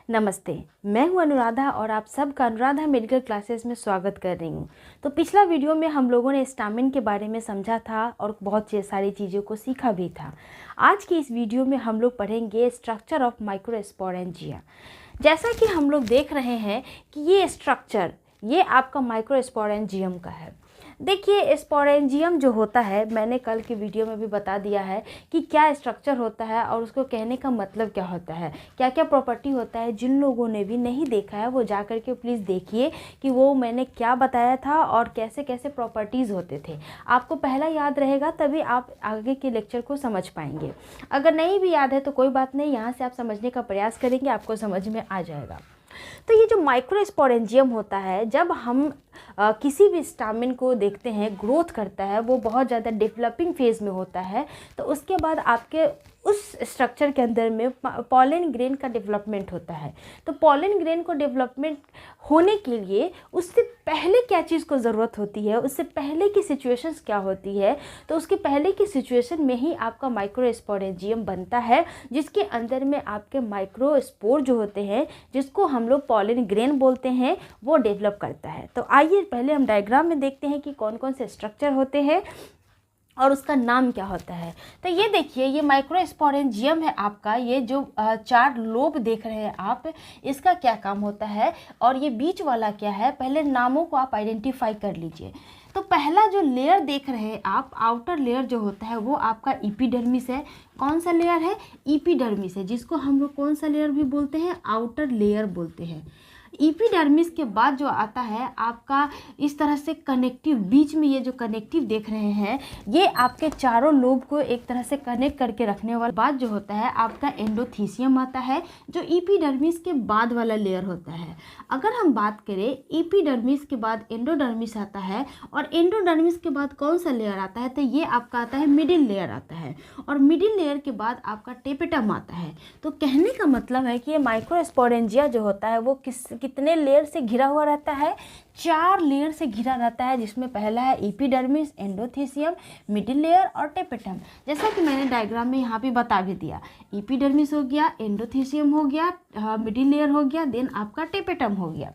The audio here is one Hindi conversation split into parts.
नमस्ते, मैं हूं अनुराधा और आप सबका अनुराधा मेडिकल क्लासेस में स्वागत कर रही हूं। तो पिछला वीडियो में हम लोगों ने स्टामिन के बारे में समझा था और बहुत सारी चीज़ों को सीखा भी था। आज की इस वीडियो में हम लोग पढ़ेंगे स्ट्रक्चर ऑफ माइक्रोस्पोरेंजिया। जैसा कि हम लोग देख रहे हैं कि ये स्ट्रक्चर ये आपका माइक्रोस्पोरेंजियम का है। देखिए, स्पोरेंजियम जो होता है, मैंने कल की वीडियो में भी बता दिया है कि क्या स्ट्रक्चर होता है और उसको कहने का मतलब क्या होता है, क्या क्या प्रॉपर्टी होता है। जिन लोगों ने भी नहीं देखा है वो जा कर के प्लीज़ देखिए कि वो मैंने क्या बताया था और कैसे कैसे प्रॉपर्टीज़ होते थे। आपको पहला याद रहेगा तभी आप आगे के लेक्चर को समझ पाएंगे। अगर नहीं भी याद है तो कोई बात नहीं, यहाँ से आप समझने का प्रयास करेंगे, आपको समझ में आ जाएगा। तो ये जो माइक्रोस्पोरेंजियम होता है, जब हम किसी भी स्टामिन को देखते हैं ग्रोथ करता है, वो बहुत ज़्यादा डेवलपिंग फेज़ में होता है, तो उसके बाद आपके उस स्ट्रक्चर के अंदर में पॉलन ग्रेन का डेवलपमेंट होता है। तो पॉलन ग्रेन को डेवलपमेंट होने के लिए उससे पहले क्या चीज़ को ज़रूरत होती है, उससे पहले की सिचुएशंस क्या होती है, तो उसके पहले की सिचुएशन में ही आपका माइक्रोस्पोरेंजियम बनता है, जिसके अंदर में आपके माइक्रोस्पोर जो होते हैं, जिसको हम लोग पॉलन ग्रेन बोलते हैं, वो डेवलप करता है। तो आइए पहले हम डायग्राम में देखते हैं कि कौन कौन से स्ट्रक्चर होते हैं और उसका नाम क्या होता है। तो ये देखिए, ये माइक्रोस्पोरेंजियम है आपका। ये जो 4 लोब देख रहे हैं आप, इसका क्या काम होता है और ये बीच वाला क्या है, पहले नामों को आप आइडेंटिफाई कर लीजिए। तो पहला जो लेयर देख रहे हैं आप, आउटर लेयर जो होता है वो आपका एपिडर्मिस है। कौन सा लेयर है? एपिडर्मिस है, जिसको हम लोग कौन सा लेयर भी बोलते हैं? आउटर लेयर बोलते हैं। एपिडर्मिस के बाद जो आता है आपका इस तरह से कनेक्टिव, बीच में ये जो कनेक्टिव देख रहे हैं, ये आपके चारों लोब को एक तरह से कनेक्ट करके रखने वाला बाद जो होता है आपका एंडोथीसियम आता है, जो एपिडर्मिस के बाद वाला लेयर होता है। अगर हम बात करें, एपिडर्मिस के बाद एंडोडर्मिस आता है और एंडोडर्मिस के बाद कौन सा लेयर आता है? तो ये आपका आता है मिडिल लेयर आता है, और मिडिल लेयर के बाद आपका टेपेटम आता है। तो कहने का मतलब है कि ये माइक्रोस्पोरेंजिया जो होता है वो कितने लेयर से घिरा हुआ रहता है? 4 लेयर से घिरा रहता है, जिसमें पहला है एपिडर्मिस, एंडोथीसियम, मिडिल लेयर और टेपेटम। जैसा कि मैंने डायग्राम में यहाँ पे बता भी दिया, एपिडर्मिस हो गया, एंडोथीसियम हो गया, मिडिल लेयर हो गया, देन आपका टेपेटम हो गया।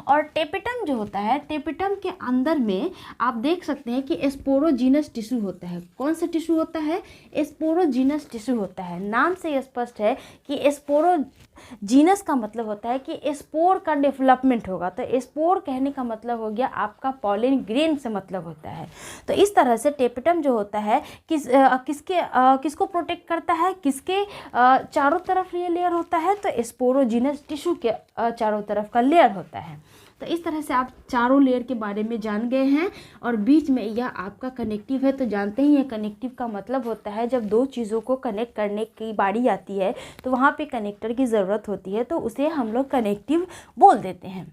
और टेपेटम जो होता है, टेपेटम के अंदर में आप देख सकते हैं कि स्पोरोजीनस टिश्यू होता है। कौन सा टिश्यू होता है? स्पोरोजीनस टिश्यू होता है। नाम से स्पष्ट है कि स्पोरोजीनस का मतलब होता है कि स्पोर का डेवलपमेंट होगा। तो स्पोर कहने का मतलब हो गया आपका पॉलन ग्रेन से मतलब होता है। तो इस तरह से टेपेटम जो होता है किसको प्रोटेक्ट करता है? किसके चारों तरफ ये लेयर होता है? तो स्पोरोजीनस टिश्यू के चारों तरफ का लेयर होता है। तो इस तरह से आप चारों लेयर के बारे में जान गए हैं। और बीच में यह आपका कनेक्टिव है। तो जानते ही हैं कनेक्टिव का मतलब होता है जब दो चीज़ों को कनेक्ट करने की बारी आती है तो वहाँ पे कनेक्टर की ज़रूरत होती है, तो उसे हम लोग कनेक्टिव बोल देते हैं।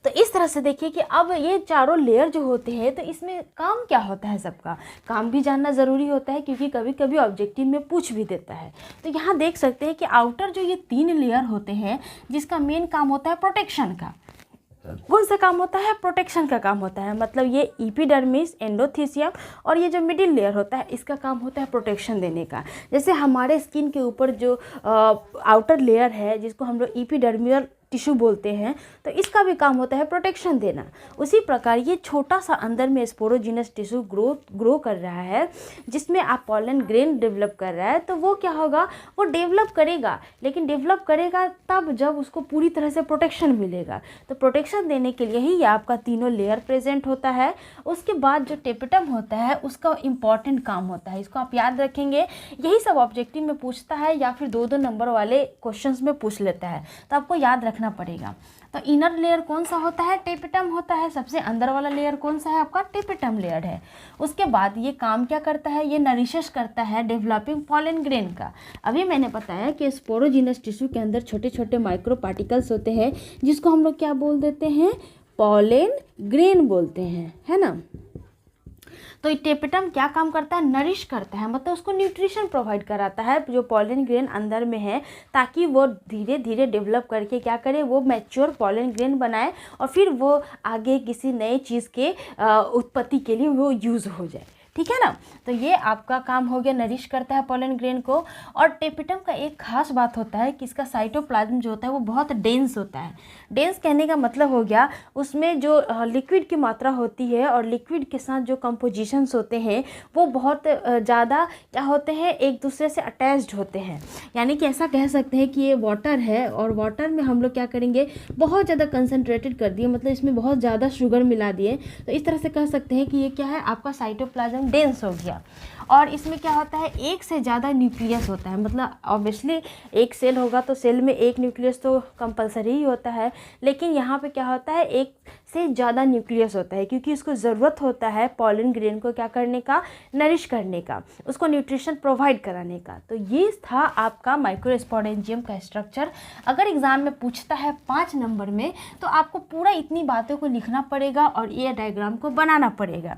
तो इस तरह से देखिए कि अब ये चारों लेयर जो होते हैं, तो इसमें काम क्या होता है, सबका काम भी जानना ज़रूरी होता है, क्योंकि कभी कभी ऑब्जेक्टिव में पूछ भी देता है। तो यहाँ देख सकते हैं कि आउटर जो ये 3 लेयर होते हैं, जिसका मेन काम होता है प्रोटेक्शन का। कौन सा काम होता है? प्रोटेक्शन का काम होता है। मतलब ये एपिडर्मिस, एंडोथीसियम और ये जो मिडिल लेयर होता है, इसका काम होता है प्रोटेक्शन देने का। जैसे हमारे स्किन के ऊपर जो आउटर लेयर है, जिसको हम लोग एपिडर्मियल टिश्यू बोलते हैं, तो इसका भी काम होता है प्रोटेक्शन देना। उसी प्रकार ये छोटा सा अंदर में स्पोरोजीनस टिश्यू ग्रो कर रहा है, जिसमें आप पॉलन ग्रेन डेवलप कर रहा है। तो वो क्या होगा? वो डेवलप करेगा, लेकिन डेवलप करेगा तब जब उसको पूरी तरह से प्रोटेक्शन मिलेगा। तो प्रोटेक्शन देने के लिए ही ये आपका तीनों लेयर प्रेजेंट होता है। उसके बाद जो टेपेटम होता है, उसका इंपॉर्टेंट काम होता है। इसको आप याद रखेंगे, यही सब ऑब्जेक्टिव में पूछता है या फिर 2-2 नंबर वाले क्वेश्चंस में पूछ लेता है, तो आपको याद रखना पड़ेगा। तो इनर लेयर कौन सा होता है? टेपेटम होता है। सबसे अंदर वाला लेयर कौन सा है? आपका टेपेटम लेयर है। उसके बाद ये काम क्या करता है? ये नरिशेस करता है डेवलपिंग पॉलन ग्रेन का। अभी मैंने बताया कि स्पोरोजीनस टिश्यू के अंदर छोटे छोटे माइक्रो पार्टिकल्स होते हैं, जिसको हम लोग क्या बोल देते हैं? पॉलन ग्रेन बोलते हैं, है ना। तो टेपेटम क्या काम करता है? नरिश करता है, मतलब उसको न्यूट्रिशन प्रोवाइड कराता है जो पॉलन ग्रेन अंदर में है, ताकि वो धीरे धीरे डेवलप करके क्या करे? वो मैच्योर पॉलन ग्रेन बनाए और फिर वो आगे किसी नए चीज़ के उत्पत्ति के लिए वो यूज़ हो जाए। ठीक है ना। तो ये आपका काम हो गया, नरिश करता है पॉलन ग्रेन को। और टेपिटम का एक खास बात होता है कि इसका साइटोप्लाज्म जो होता है वो बहुत डेंस होता है। डेंस कहने का मतलब हो गया उसमें जो लिक्विड की मात्रा होती है और लिक्विड के साथ जो कंपोजिशंस होते हैं वो बहुत ज़्यादा क्या होते हैं, एक दूसरे से अटैच्ड होते हैं। यानी कि ऐसा कह सकते हैं कि ये वाटर है और वाटर में हम लोग क्या करेंगे, बहुत ज़्यादा कंसनट्रेटेड कर दिए, मतलब इसमें बहुत ज़्यादा शुगर मिला दिए, तो इस तरह से कह सकते हैं कि ये क्या है, आपका साइटोप्लाज्म डेंस हो गया। और इसमें क्या होता है, एक से ज़्यादा न्यूक्लियस होता है। मतलब ऑब्वियसली एक सेल होगा तो सेल में एक न्यूक्लियस तो कंपलसरी ही होता है, लेकिन यहाँ पे क्या होता है, एक से ज़्यादा न्यूक्लियस होता है, क्योंकि उसको ज़रूरत होता है पॉलन ग्रेन को क्या करने का, नरिश करने का, उसको न्यूट्रिशन प्रोवाइड कराने का। तो ये था आपका माइक्रोस्पोरेंजियम का स्ट्रक्चर। अगर एग्ज़ाम में पूछता है 5 नंबर में, तो आपको पूरा इतनी बातों को लिखना पड़ेगा और ये डायग्राम को बनाना पड़ेगा।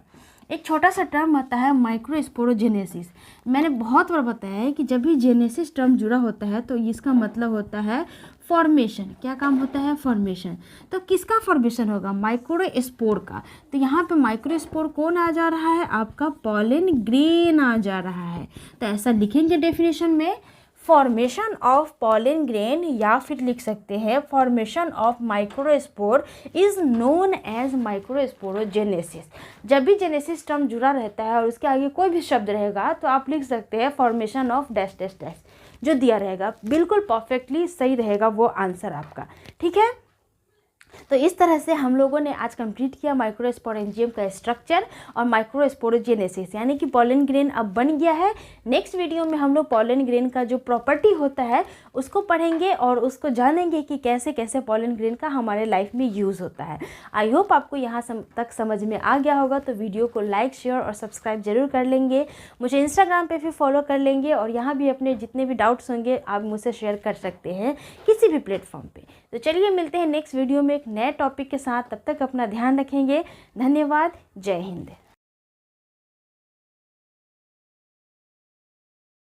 एक छोटा सा टर्म आता है माइक्रोस्पोरोजेनेसिस। मैंने बहुत बार बताया है कि जब भी जेनेसिस टर्म जुड़ा होता है तो इसका मतलब होता है फॉर्मेशन। क्या काम होता है, फॉर्मेशन। तो किसका फॉर्मेशन होगा, माइक्रोस्पोर का। तो यहाँ पे माइक्रोस्पोर कौन आ जा रहा है, आपका पॉलन ग्रेन आ जा रहा है। तो ऐसा लिखेंगे डेफिनेशन में, फॉर्मेशन ऑफ पॉलन ग्रेन, या फिर लिख सकते हैं formation of microspore is known as microsporogenesis. जब भी जेनेसिस टर्म जुड़ा रहता है और उसके आगे कोई भी शब्द रहेगा तो आप लिख सकते हैं formation of dash dash dash, जो दिया रहेगा बिल्कुल परफेक्टली सही रहेगा वो आंसर आपका। ठीक है, तो इस तरह से हम लोगों ने आज कंप्लीट किया माइक्रोस्पोरेंजियम का स्ट्रक्चर और माइक्रोस्पोरोजेनेसिस, यानी कि पॉलन ग्रेन अब बन गया है। नेक्स्ट वीडियो में हम लोग पॉलन ग्रेन का जो प्रॉपर्टी होता है उसको पढ़ेंगे और उसको जानेंगे कि कैसे कैसे पॉलन ग्रेन का हमारे लाइफ में यूज़ होता है। आई होप आपको यहाँ तक समझ में आ गया होगा। तो वीडियो को लाइक, शेयर और सब्सक्राइब जरूर कर लेंगे। मुझे इंस्टाग्राम पर भी फॉलो कर लेंगे और यहाँ भी अपने जितने भी डाउट्स होंगे आप मुझसे शेयर कर सकते हैं किसी भी प्लेटफॉर्म पर। तो चलिए मिलते हैं नेक्स्ट वीडियो में एक नए टॉपिक के साथ। तब तक अपना ध्यान रखेंगे। धन्यवाद। जय हिंद।